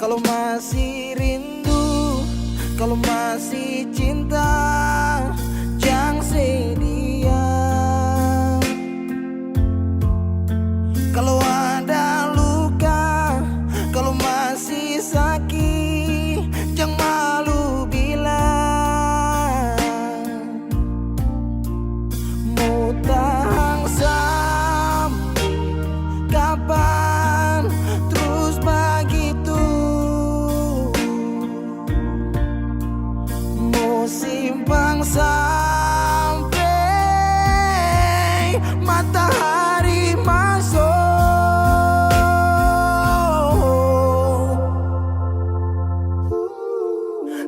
Kalau masih rindu, kalau masih cinta, jangan sedia. Kalau ada luka, kalau masih sakit, jangan malu bilang. Mau tahan sampai kapan terus begitu? Mau simpang sampai matahari masuk.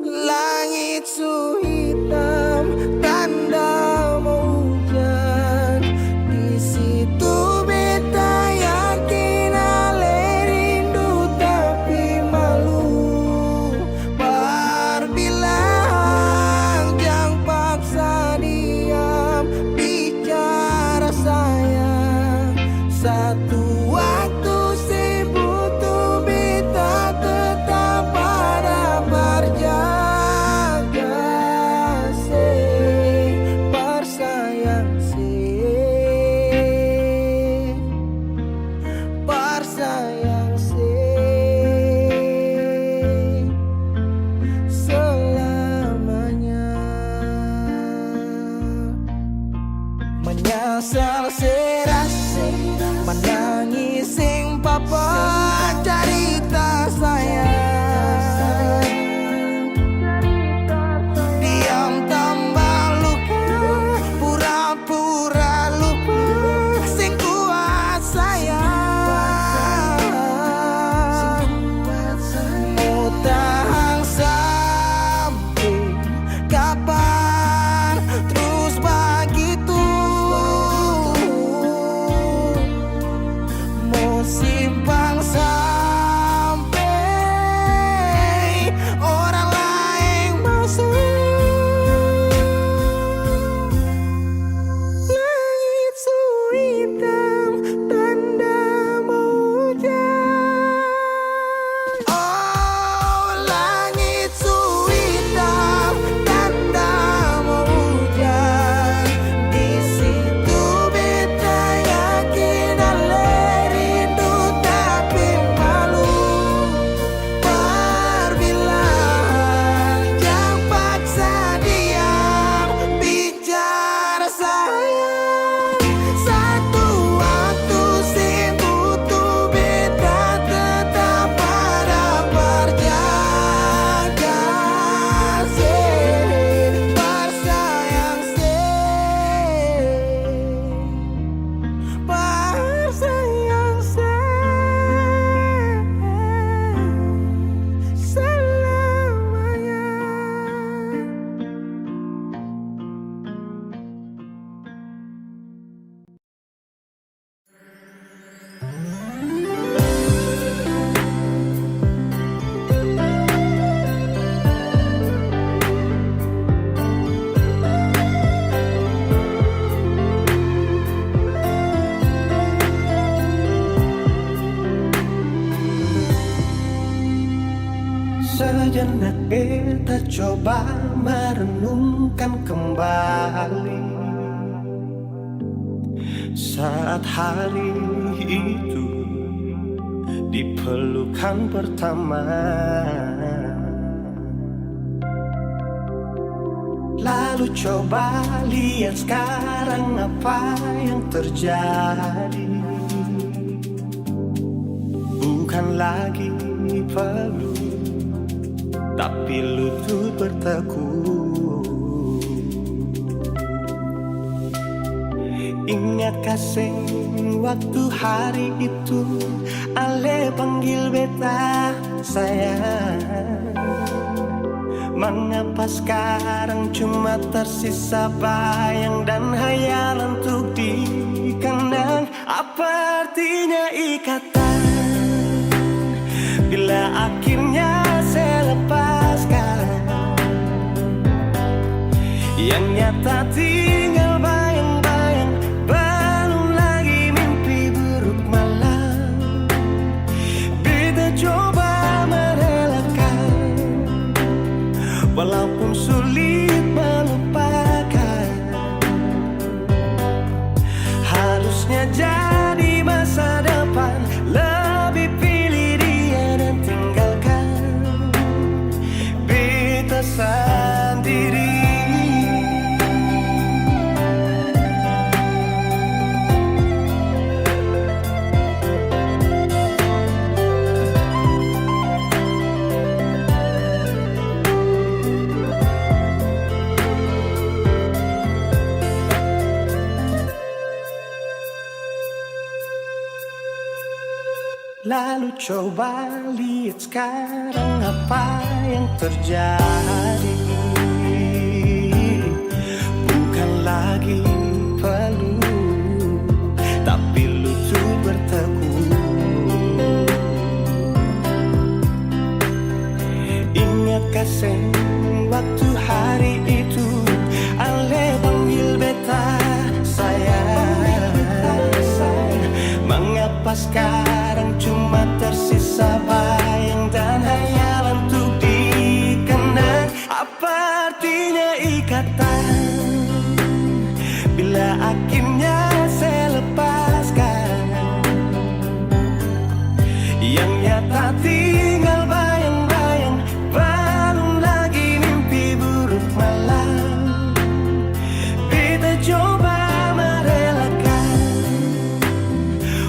Langit su hitam, tanda mau hujan. Di situ beta yakin ale rindu tapi malu. Berbilang jangan paksa diam, bicara sayang. Satu waktu sibuk tuh beta tetap ada berjaga. Bersayang selamanya. Menyesal serasi, menangis sing papa cerita sayang. Diam tambah luka, pura-pura lupa, sing kuat sayang. Mau tahan sampai kapan terus begitu? Mau simpang sampai orang lain masuk. Langit su hitam, tanda mau hujan. Oh, langit su hitam, tanda mau hujan. Di situ beta yakin ale rindu tapi malu. Berbilang jangan paksa diam, bicara sayang. Satu waktu sibuk tuh beta tetap ada berjaga. Bersayang bersayang selamanya. Sejenak beta coba merenungkan kembali saat hari itu di pelukan pertama. Lalu coba lihat sekarang apa yang terjadi. Bukan lagi peluk, tapi lutut bertekuk. Ingat kasih waktu hari itu ale panggil beta sayang. Mengapa sekarang cuma tersisa bayang dan hayalan untuk dikenang? Apa artinya ikatan bila akhirnya saya lepaskan? Yang nyata tinggal bayang-bayang, belum lagi mimpi buruk malam. Beta coba mereka lalu, coba lihat sekarang apa yang terjadi. Bukan lagi peluk, tapi lutut bertekuk. Ingatkah sen waktu hari itu Ale panggil beta sayang. Mengapa sekarang cuma tersisa bayang dan hayalan untuk dikenang? Apa artinya ikatan bila akhirnya saya lepaskan? Yang nyata tinggal bayang-bayang, belum lagi mimpi buruk malam. Beta coba merelakan,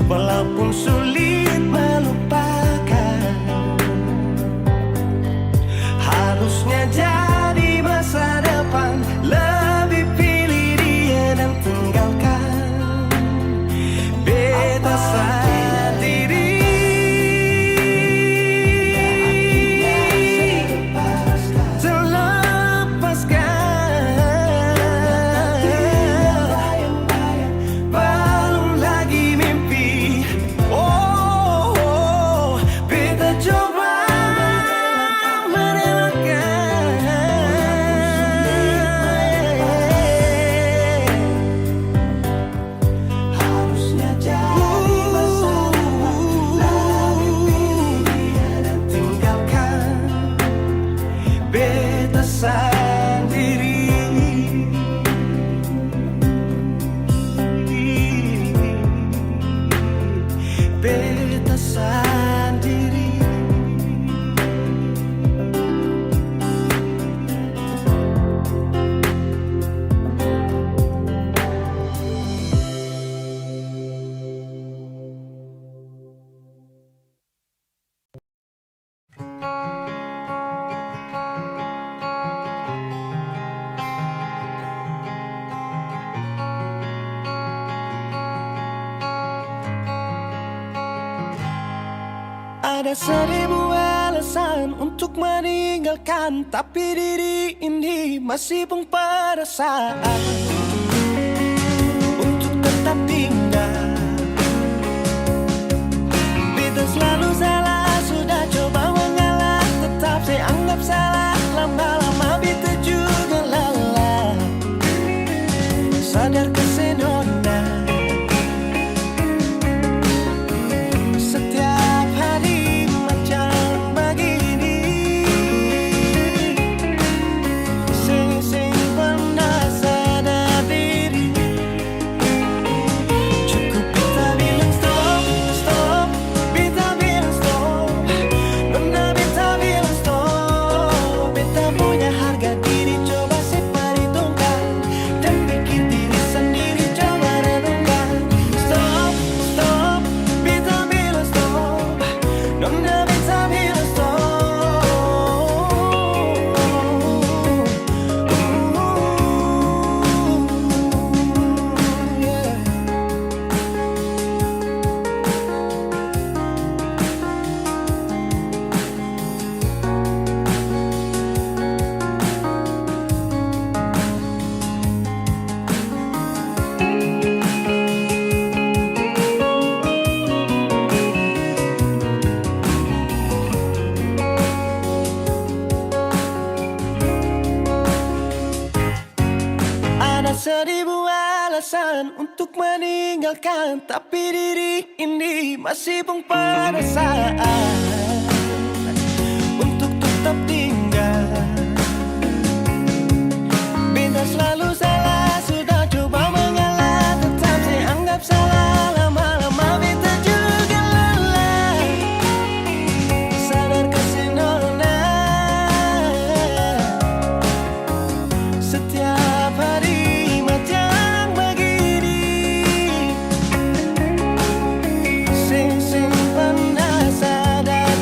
walaupun sulit melupakan. Harusnya jadi masa depan, lebih pilih dia dan tinggalkan. Beta sendiri. Beta sendiri. Ada 1000 alasan untuk meninggalkan, tapi diri ini masih pun perasaan untuk tetap tinggal. Beta selalu salah, sudah coba mengalah, tetap saya anggap salah. Lama-lama beta juga lelah, sadar kesenona. Setiap hari macam begini, sing pernah sadar diri. Cukup beta bilang stop, stop, beta bilang stop. Nona beta bilang stop. Beta punya harga diri, coba seperhitungkan dan pikir diri sendiri, coba renungkan. Stop, stop, beta bilang stop. Nona beta bilang stop. Yeah. Ada 1000 alasan untuk meninggalkan, tapi diri ini masih pun perasaan untuk tetap tinggal. Beta selalu salah, sudah coba mengalah, tetap saya anggap salah. Lama-lama beta juga lelah, sadar kesenona. Setiap hari macam begini, sing pernah sadar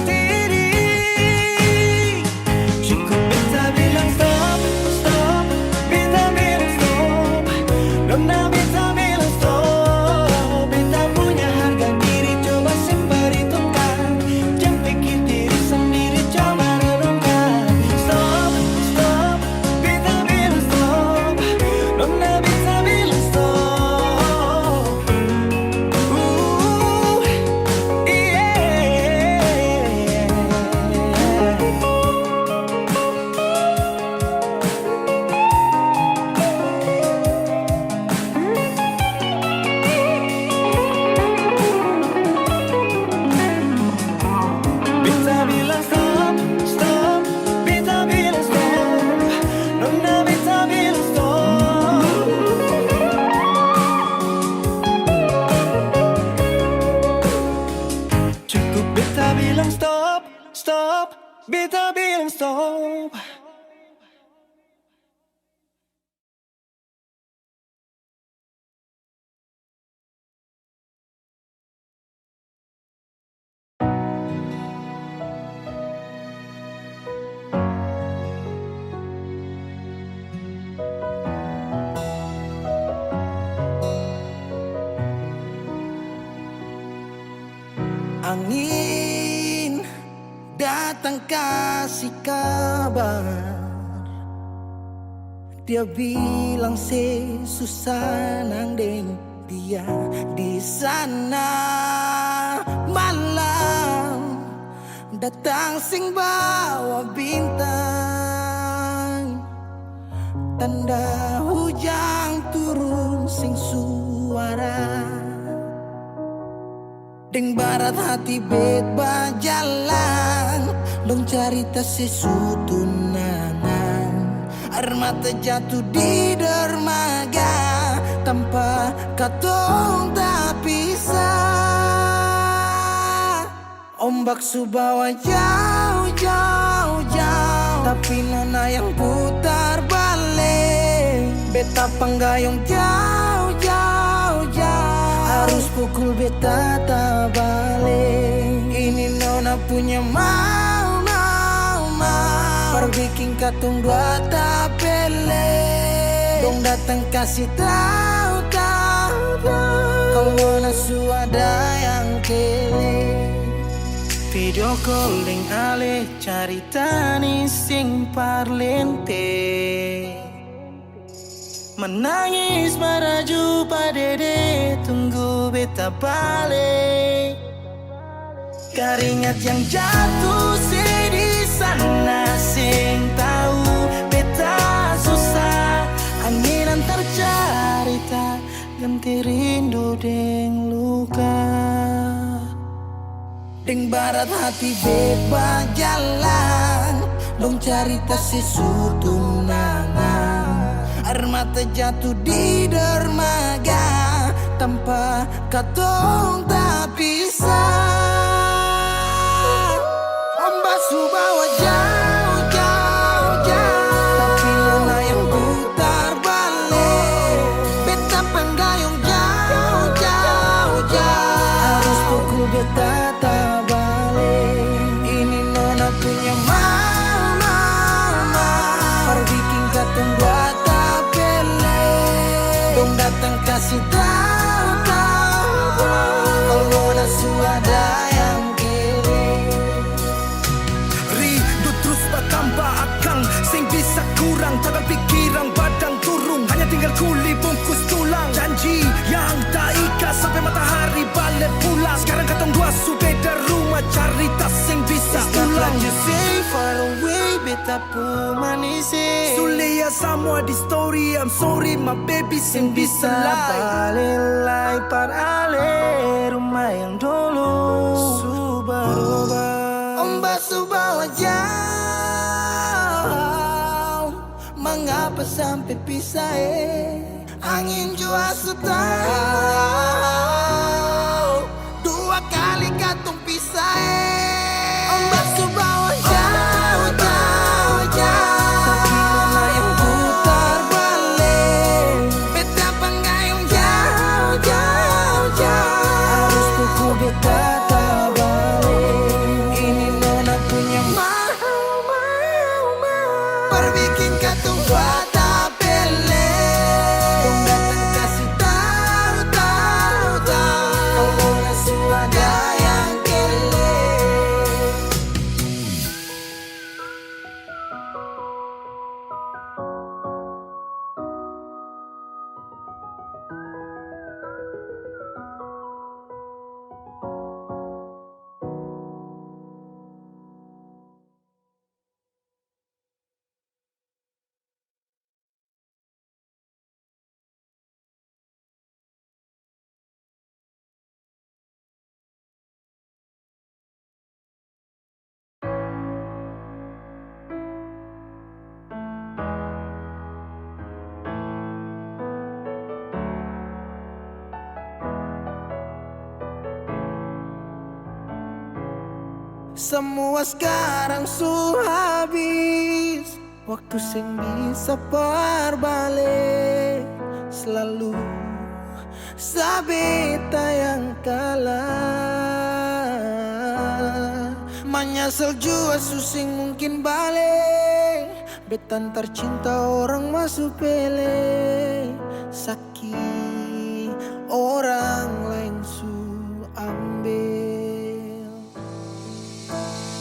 bilang stop. Angin datang kasih kabar, dia bilang susah nang deng dia di sana. Malam datang sing bawa bintang, tanda hujan turun sing suara. Deng barat hati bet bajalan, dong cerita sesutunangan. Air mata jatuh di dermaga, tanpa katong tak pisah. Ombak subawa jauh, jauh, jauh, tapi nona yang putar balik. Beta panggayong jauh, jauh, jauh, harus pukul beta tak balik. Ini nona punya mau, mau, mau, perbikin katong dua tak pele. Dong datang kasih tahu, tahu, tahu, kalau nona suada yang kele. Video calling ale carita ni sing parlente, menangis maraju padede tunggu beta balik. Keringat yang jatuh di sana sing tahu beta susah. Angin antar carita ganti rindu deng luka. Deng barat hati bebas jalan, dong cerita sesutunangan. Air mata jatuh di dermaga, tanpa katong tak pisah. Ombak subawa jauh, jauh, jauh, tapi nona yang putar balik. Beta penggayung jauh, jauh, jauh, harus pukul beta tak balik. Ini nona punya mau, mau, mau, perbikin katong dua tak pele. Dong datang kasih tahu, tahu, kalau nona suada yang kere. Rindu terus bertambah akang, sing bisa kurang, tangan pikiran badang turung, hanya tinggal kuli bungkus tulang. Janji yang tak ikhlas sampai matahari balik pulang. Sekarang katong dua subeda rumah, cari tas sing bisa ulang. You say far away, beta pun manis. Sulia semua di story, I'm sorry my baby sing bisa Balilai par ale rumah yang dulu Subaroba. Ombak subawa jauh, mengapa sampai pisah Angin jua tahu, dua kali katong pisah Ombak subawa jauh, jauh, jauh, tapi nona yang putar balik. Beta penggayung jauh, jauh, jauh, harus pukul beta tak balik. Ini nona punya mau, mau, mau, perbikin katong dua tak pele. Dong datang kasih tahu, tahu, tahu, kalau nona suada yang kele. Semua sekarang su habis. Waktu sing bisa berbalik. Selalu sabeta yang kalah. Menyesal jua susing mungkin balik. Betan tercinta orang masuk pele. Sakit orang lain su ambil.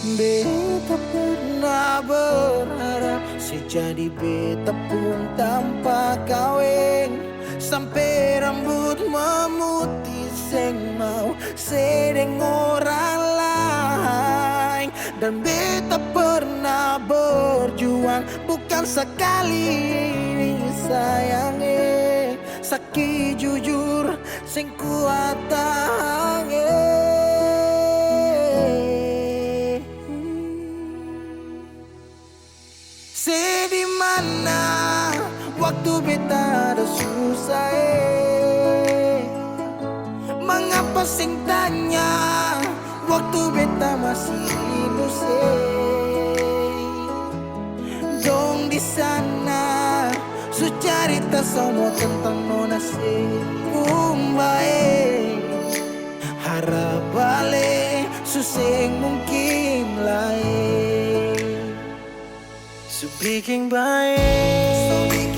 Beta pernah berharap sejadi beta pun tanpa kawin. Sampai rambut memutih seng mau sedeng orang lain. Dan beta pernah berjuang bukan sekali sayangi. Sakit jujur sing kuat tahangi. Di mana waktu beta ada susah Mengapa sing tanya waktu beta masih hidup Dong di sana su cerita semua tentang nona Kumbae harap balik suseng mungkin lain. So bikin baik,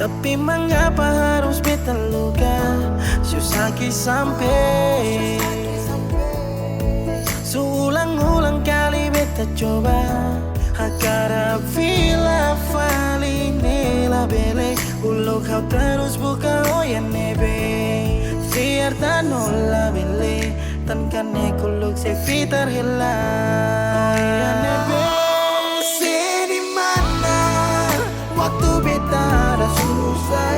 tapi mengapa harus beta luka? Susaki sampai Seulang-ulang kali beta coba Agar vila fali nela bele Ulo kau terus buka oya nebe Fiar tanola bele Tankan nekuluk se fitar hela Oya nebe waktu beta ada susah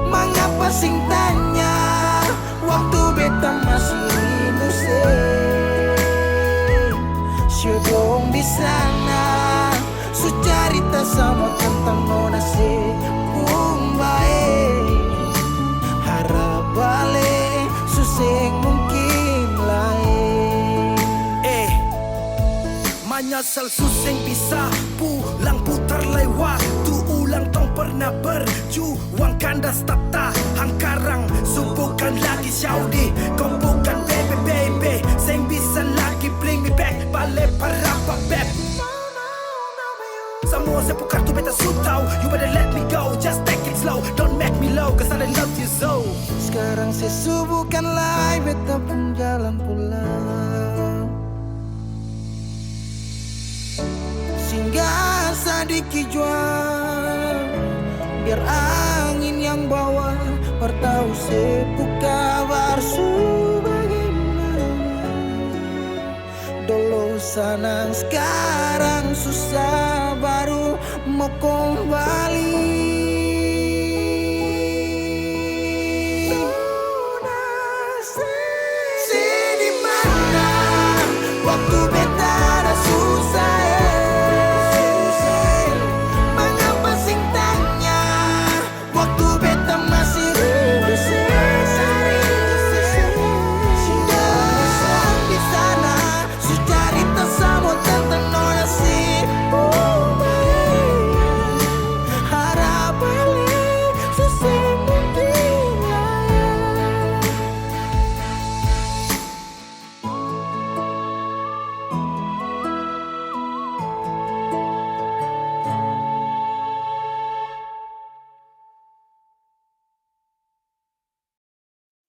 Mengapa sing tanya waktu beta masih rindu Syedong di sana su cerita sama tentang nona Kumbae harap balik suseng mungkin lain. Menyesal suseng bisa pulang putar lewat tu ulang tong pernah berjuang kandas tata hangkarang subukan lagi Saudi kau bukan baby sing bisa lagi bring me back balik para beb semua sepukar tu beta sutau you better let me go just take it slow don't make me low cause I love you so sekarang saya subukan lagi beta pun jalan pulang Singgah sedikit jual biar angin yang bawa bertahu sepuk kabar bagaimana dulu senang sekarang susah baru mau kembali di mana waktu beta ada susah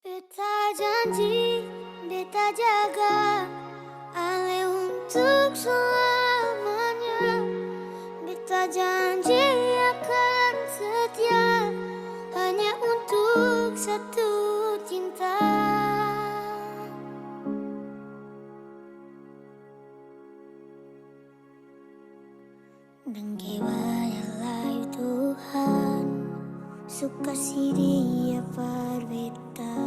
Beta janji, beta jaga Ale untuk selamanya Beta janji akan setia Hanya untuk satu cinta Dengkewayalah Tuhan Suka si dia berbeda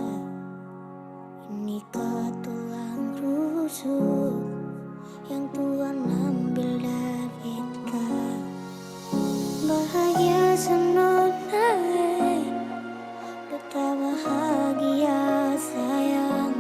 Ini tulang rusuk Yang Tuhan ambil dari kita Bahagia senonai Betapa bahagia sayang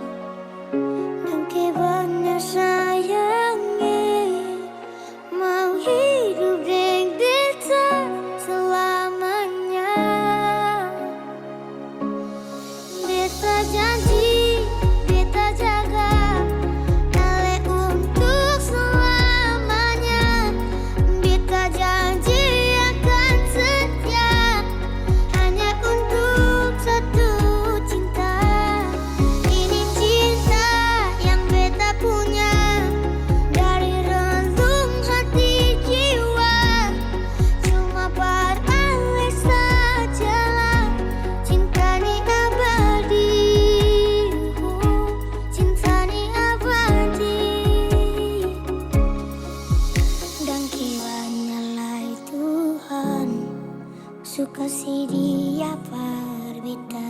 kasih dia berbeda.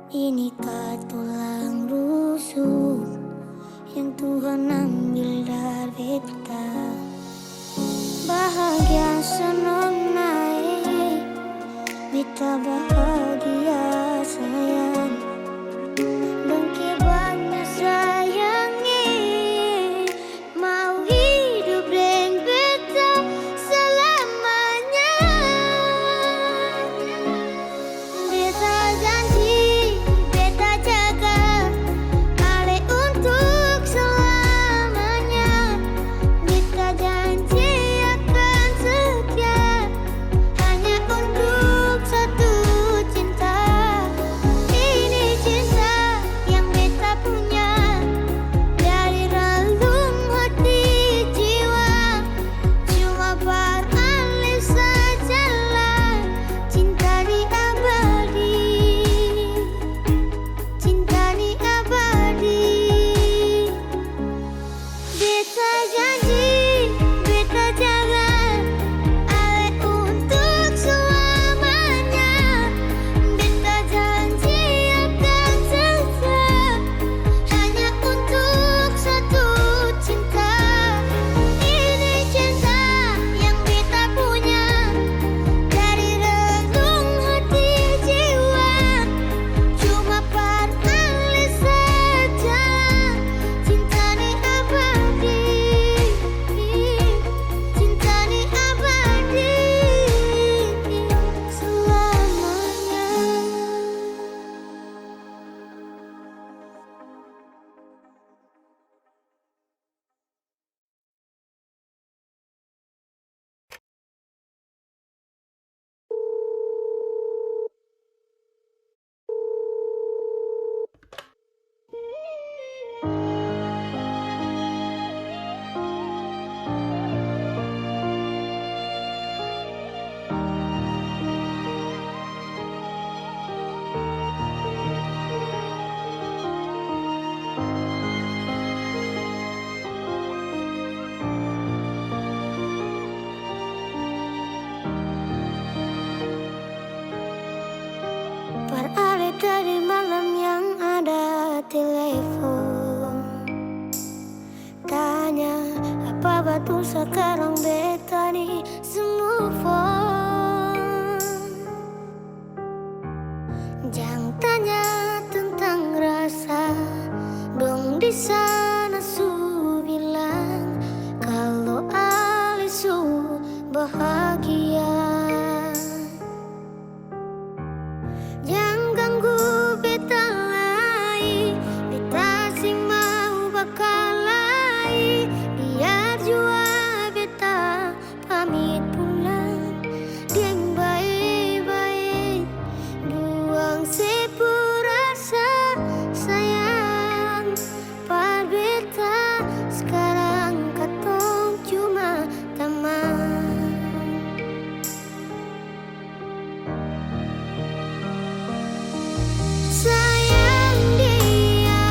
Inikah tulang rusuk yang Tuhan ambil dari beta. Bahagia senang naik, beta bahagia sayang. Dengki banyak sayangi, mau hidup dengan beta selamanya. Beta janji, beta jaga Ale untuk selamanya. Beta janji akan setia hanya untuk satu cinta. Ini cinta yang beta punya dari relung hati jiwa. Cuma beralih sajalah cinta di abadi, cinta di abadi. Beta janji, beta jaga Ale untuk selamanya. Beta janji akan setia hanya untuk satu cinta. Ini cinta yang beta punya dari relung hati jiwa. Cuma beralih saja cinta di abadi, cinta di abadi selamanya. Beralih dari malam yang ada telepon, tanya apa betul sekarang beta nih move on. Jangan tanya tentang rasa, dong di sana su bilang kalau Ali su bahagia. Jangan ganggu beta lagi, beta sing mau bakal lagi. Biar jua beta pamit pulang dengan baik-baik. Buang sepurasa sayang par beta. Sekarang katong cuma teman. Sayang dia,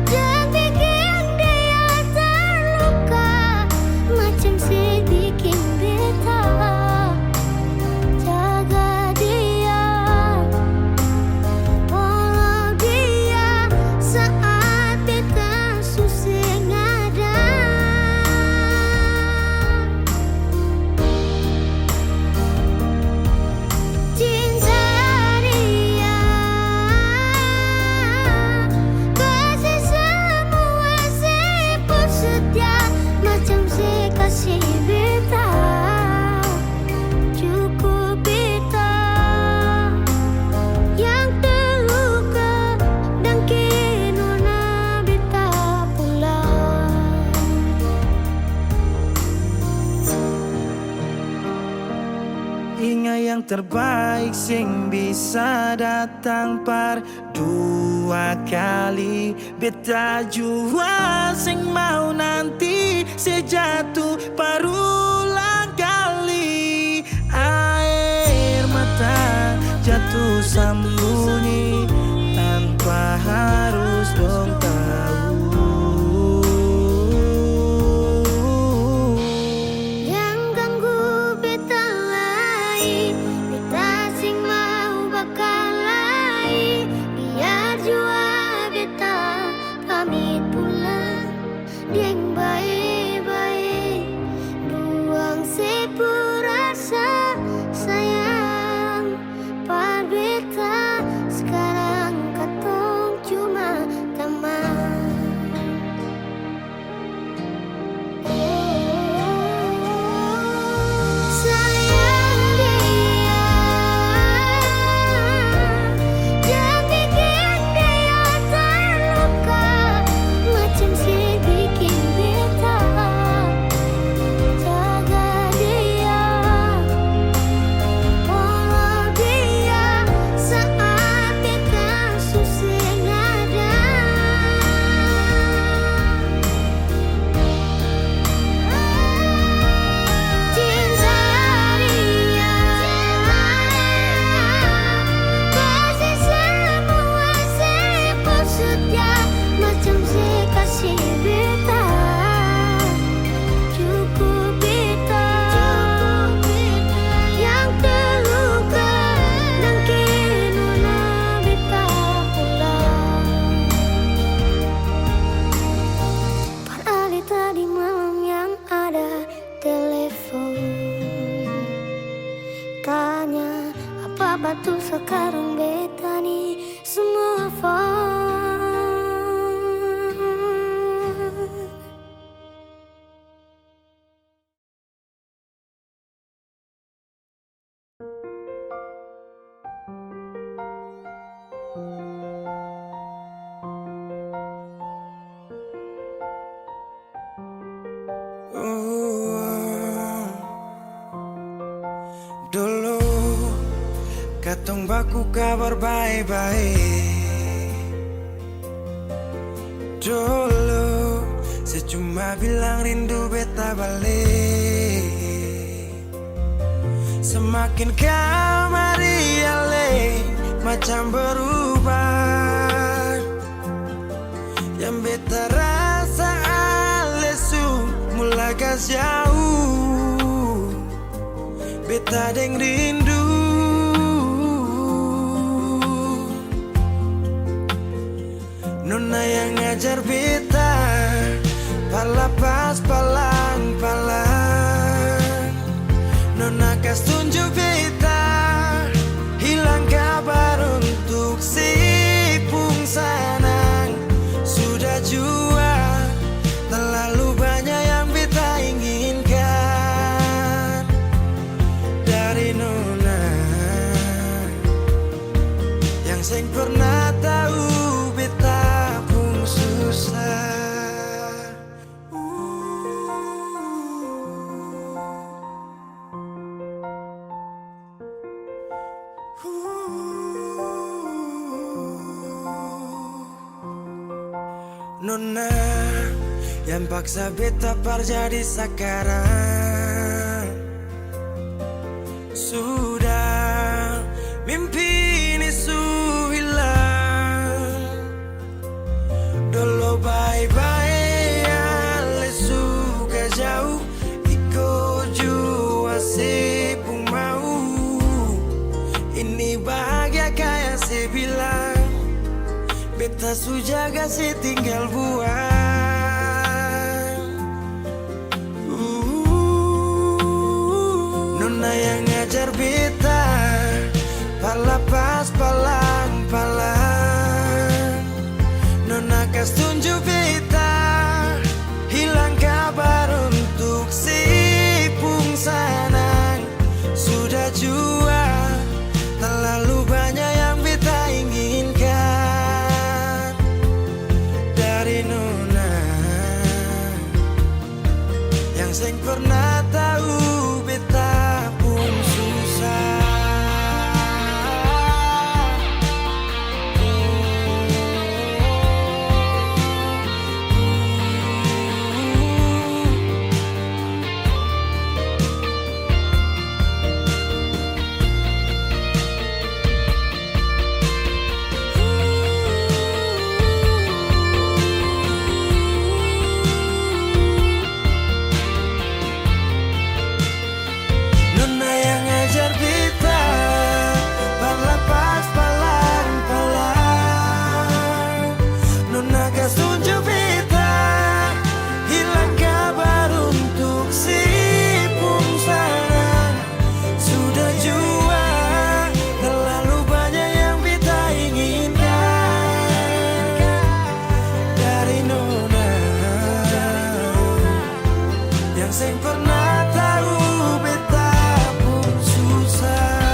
jangan bikin dia terluka macam sedikit beta. Jaga dia, follow dia saat beta susah ada. Cinta dia, kasih semua siput setia macam kasih beta. Cukup beta yang terluka dan kinona beta pulang. Ingat yang terbaik sing bisa datang par dua kali. Beta jua sing mau nanti sejatuh parulang kali. Air mata jatuh sembunyi tanpa harus dong tahu. Yang ganggu Tong baku kabar baik-baik. Dulu saya cuma bilang rindu beta balik. Semakin kamari ale macam berubah. Yang beta rasa alesu mulai gas jauh. Beta deng rindu. Nona yang ngajar beta palapas palang-palang. Nona kas tunjuk beta hilang kabar untuk si Pungsanang. Sudah jua terlalu banyak yang beta inginkan dari Nona yang seng pernah tahu beta pun susah. Nona yang paksa beta par jadi sekarang. Sudah mimpi ini su hilang. Dulu bye-bye ale suka jauh. Iko jua si pun mau. Ini bahagia kayak si bilang. Beta su jaga si tinggal buang. Nona yang ngajar beta palapas palang-palang. Nona kas tunjuk beta hilang kabar untuk si Pungsanang. Sudah jua terlalu banyak yang beta inginkan dari Nona yang seng pernah tahu beta pun susah. Seng pernah tahu beta pun susah.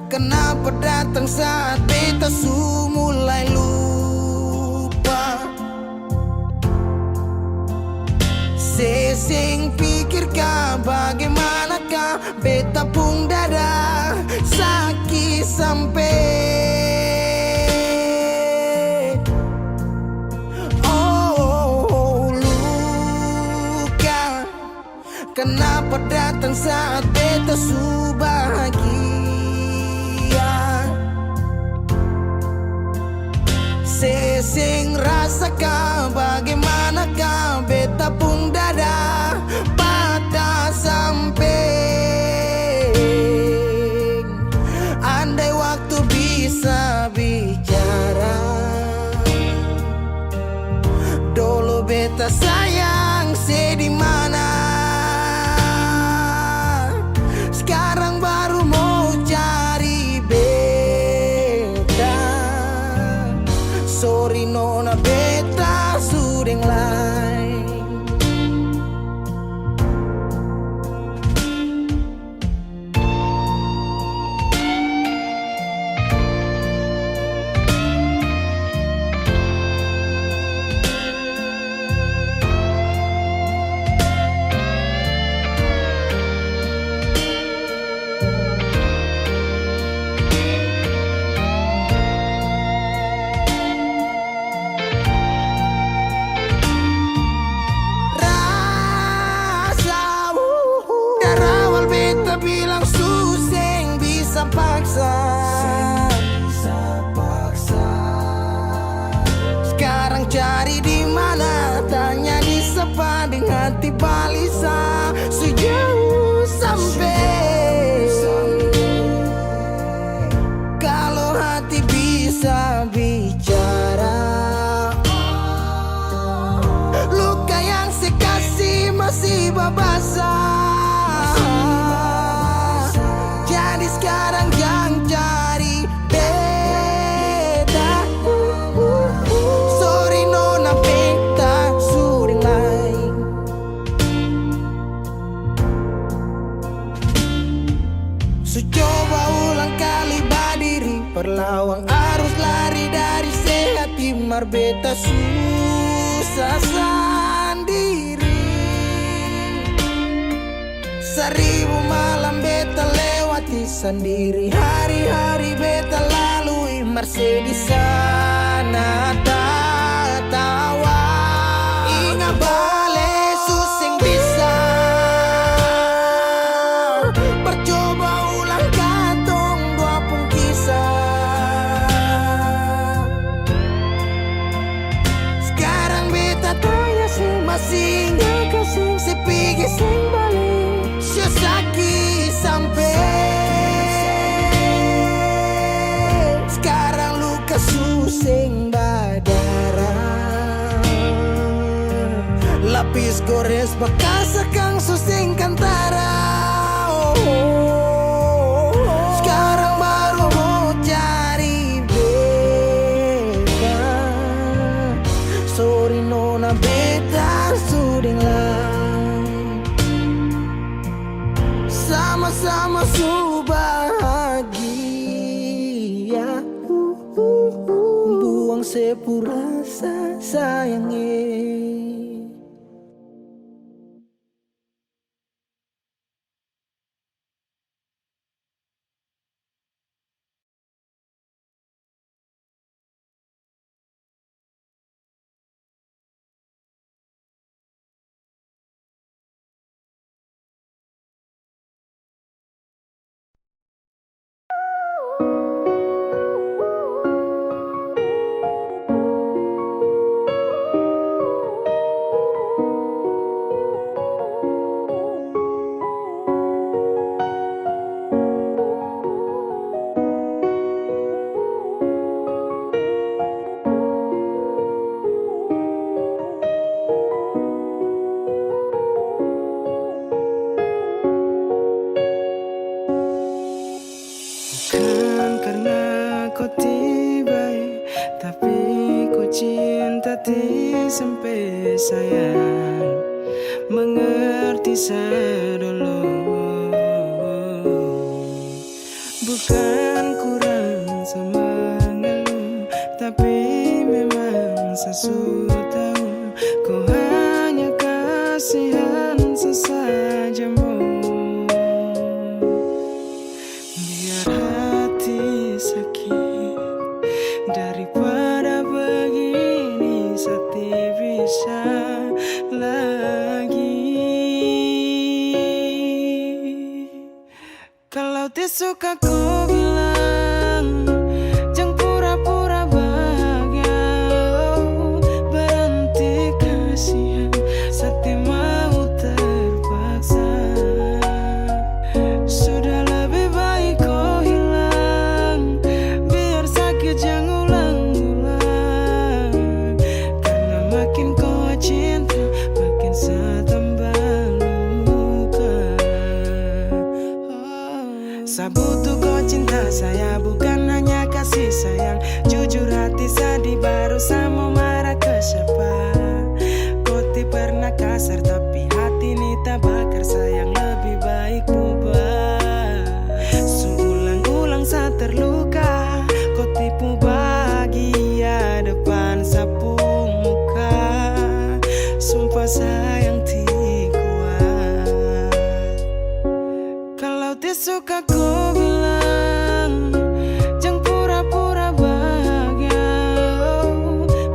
Kenapa datang saat beta su mulai lupa? Sesing pikirkah bagaimanakah beta pun dada sakit sampai. Oh, datang saat beta su bahagia. Sesing rasakan bagaimanakah beta pun dada patah samping. Andai waktu bisa bicara, dulu beta sayang di mana. Sekarang baru mau cari beta. Sorry nona beta sudeng lain. Bilang suseng bisa paksa. Sekarang cari di mana, tanya di sepa dengan hati balisa. Sejauh sampai kalau hati bisa bicara, luka yang sekasih masih babasa. Sekarang yang cari beta. Sorry nona beta sudeng lain. Su coba ulang kali berdiri, perlawan arus lari dari sehati mar beta susah sendiri. Seribu malam beta lewati sendiri, hari-hari beta lalui marse di sana tertawa. Ingat bale suseng bisa, percoba ulang katong dua pun kisah. Sekarang beta tanya masih nggak kasih sepigi sing balik. Sesaki sampai sekarang luka suseng badara. Lapis gores bekas akang suseng kantara. Sekarang baru mau cari beta. Sorry nona beta sudeng lain. Sama-sama su bahagia. Buang sepurasa sayangnya. Sampai sayang mengerti sedulu. Bukan kurang semengeluh, tapi memang sesuatu tahu kau hanya kasihan sesajamu. Biar hati sakit daripada begini, Sakti bisa lagi. Kalau suka kau bilang jangan pura-pura bahagia, berhenti kasihan saat mau terpaksa. Sudah lebih baik kau hilang, biar sakit jangan ulang-ulang. Karena makin kau cinta, makin saya tambah luka. Saya butuh kau cinta saya, bukan hanya kasih sayang. Jujur hati sedih, baru saya mau marah ke siapa. Kau tidak pernah kasar, tapi hati ini tak bakar. Sayang lebih baik bubar. Seulang-ulang saya terluka, kau tipu bahagia depan sapu muka. Sumpah sayang tidak kuat. Kalau suka kau bilang jangan pura-pura bahagia,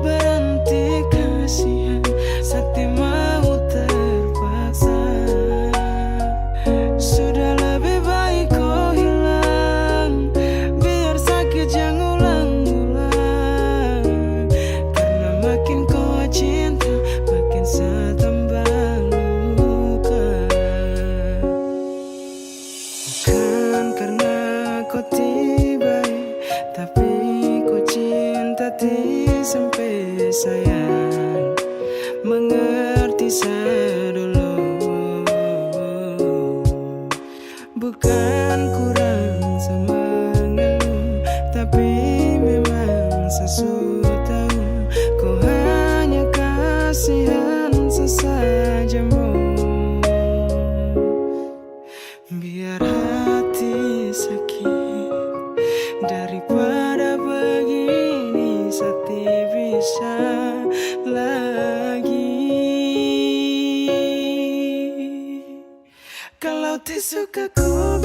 berhenti kasihan saat mau terpaksa. Sudah lebih baik kau hilang, biar sakit jangan ulang-ulang. Karena makin kau cinta, makin saya tambah luka. Bukan karena kau tiba, tapi kau cinta sampai sayang. Mengerti saya dulu, bukan kurang semangat, tapi memang saya tahu kau hanya kasihan sesajamu. Biar hati sakit daripada begini, saya bisa lagi. Kalau suka kau